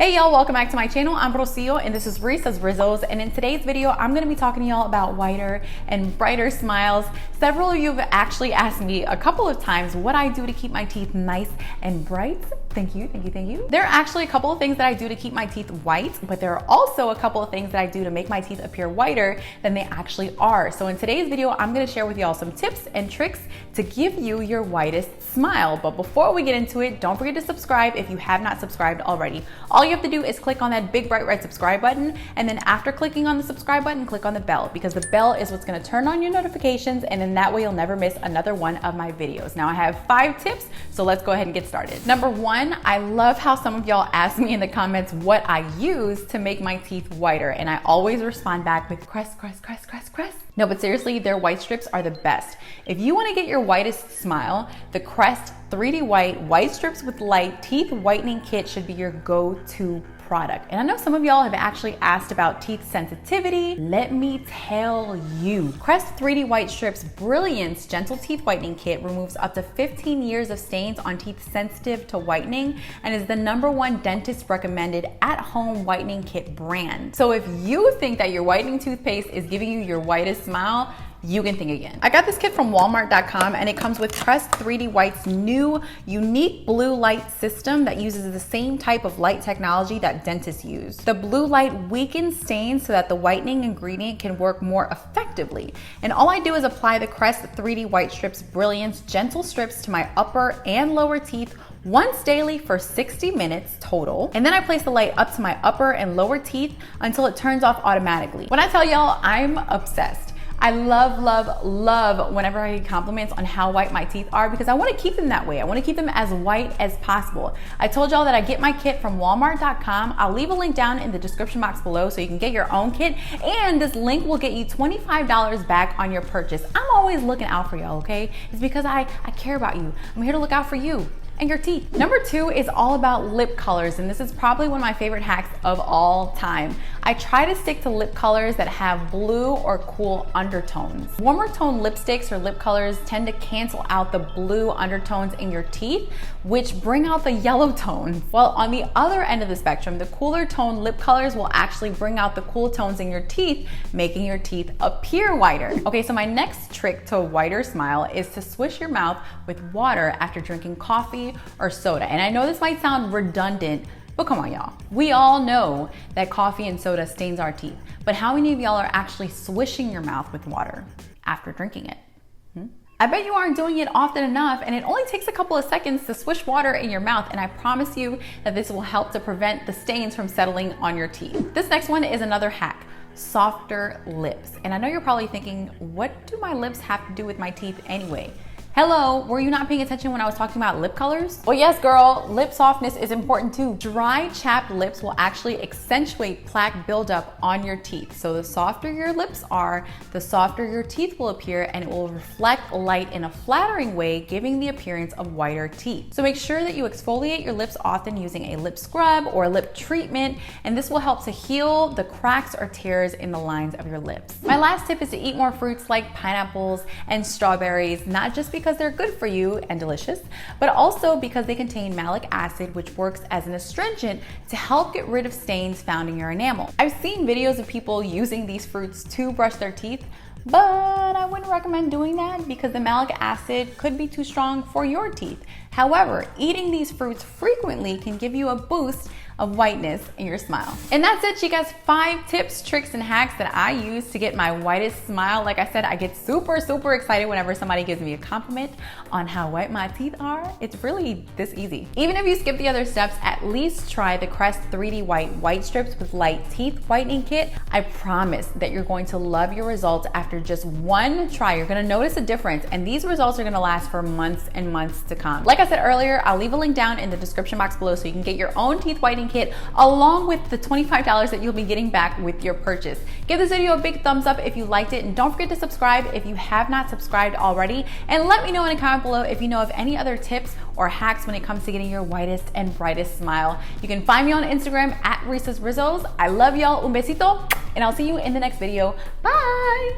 Hey y'all, welcome back to my channel. I'm Rocio and this is Risa's Rizzos, and in today's video I'm going to be talking to y'all about whiter and brighter smiles. Several of you have actually asked me a couple of times what I do to keep my teeth nice and bright. Thank you. There are actually a couple of things that I do to keep my teeth white, but there are also a couple of things that I do to make my teeth appear whiter than they actually are. So in today's video, I'm going to share with y'all some tips and tricks to give you your whitest smile. But before we get into it, don't forget to subscribe if you have not subscribed already. All you have to do is click on that big bright red subscribe button, and then after clicking on the subscribe button, click on the bell, because the bell is what's going to turn on your notifications, and then that way you'll never miss another one of my videos. Now I have 5 tips, so let's go ahead and get started. Number 1, I love how some of y'all ask me in the comments what I use to make my teeth whiter, and I always respond back with Crest. No, but seriously, their white strips are the best. If you want to get your whitest smile, the Crest 3D White Strips with Light Teeth Whitening Kit should be your go-to product. And I know some of y'all have actually asked about teeth sensitivity. Let me tell you, Crest 3D White Strips Brilliance Gentle Teeth Whitening Kit removes up to 15 years of stains on teeth sensitive to whitening and is the #1 dentist recommended at-home whitening kit brand. So if you think that your whitening toothpaste is giving you your whitest smile, you can think again. I got this kit from Walmart.com, and it comes with Crest 3D White's new unique blue light system that uses the same type of light technology that dentists use. The blue light weakens stains so that the whitening ingredient can work more effectively. And all I do is apply the Crest 3D White Strips Brilliance Gentle Strips to my upper and lower teeth once daily for 60 minutes total. And then I place the light up to my upper and lower teeth until it turns off automatically. When I tell y'all, I'm obsessed. I love whenever I get compliments on how white my teeth are, because I want to keep them that way. I want to keep them as white as possible. I told y'all that I get my kit from Walmart.com. I'll leave a link down in the description box below so you can get your own kit, and this link will get you $25 back on your purchase. I'm always looking out for y'all, okay? It's because I care about you. I'm here to look out for you and your teeth. Number 2 is all about lip colors, and this is probably one of my favorite hacks of all time. I try to stick to lip colors that have blue or cool undertones. Warmer tone lipsticks or lip colors tend to cancel out the blue undertones in your teeth, which bring out the yellow tone. While on the other end of the spectrum, the cooler tone lip colors will actually bring out the cool tones in your teeth, making your teeth appear whiter. Okay, so my next trick to a whiter smile is to swish your mouth with water after drinking coffee or soda. And I know this might sound redundant, but come on y'all. We all know that coffee and soda stains our teeth, but how many of y'all are actually swishing your mouth with water after drinking it? I bet you aren't doing it often enough, and it only takes a couple of seconds to swish water in your mouth, and I promise you that this will help to prevent the stains from settling on your teeth. This next one is another hack: softer lips. And I know you're probably thinking, what do my lips have to do with my teeth anyway? Hello, were you not paying attention when I was talking about lip colors? Well, yes, girl, lip softness is important too. Dry, chapped lips will actually accentuate plaque buildup on your teeth. So the softer your lips are, the softer your teeth will appear, and it will reflect light in a flattering way, giving the appearance of whiter teeth. So make sure that you exfoliate your lips often using a lip scrub or a lip treatment, and this will help to heal the cracks or tears in the lines of your lips. My last tip is to eat more fruits like pineapples and strawberries, not just because they're good for you and delicious, but also because they contain malic acid, which works as an astringent to help get rid of stains found in your enamel. I've seen videos of people using these fruits to brush their teeth, but I wouldn't recommend doing that because the malic acid could be too strong for your teeth. However, eating these fruits frequently can give you a boost of whiteness in your smile. And that's it, you guys. 5 tips, tricks, and hacks that I use to get my whitest smile. Like I said, I get super excited whenever somebody gives me a compliment on how white my teeth are. It's really this easy. Even if you skip the other steps, at least try the Crest 3D White Strips with Light Teeth Whitening Kit. I promise that you're going to love your results after just one try. You're gonna notice a difference, and these results are gonna last for months and months to come. Like I said earlier, I'll leave a link down in the description box below so you can get your own teeth whitening kit along with the $25 that you'll be getting back with your purchase. Give this video a big thumbs up if you liked it, and don't forget to subscribe if you have not subscribed already, and let me know in a comment below if you know of any other tips or hacks when it comes to getting your whitest and brightest smile. You can find me on Instagram at Risa's Rizzos. I love y'all, un besito, and I'll see you in the next video. Bye!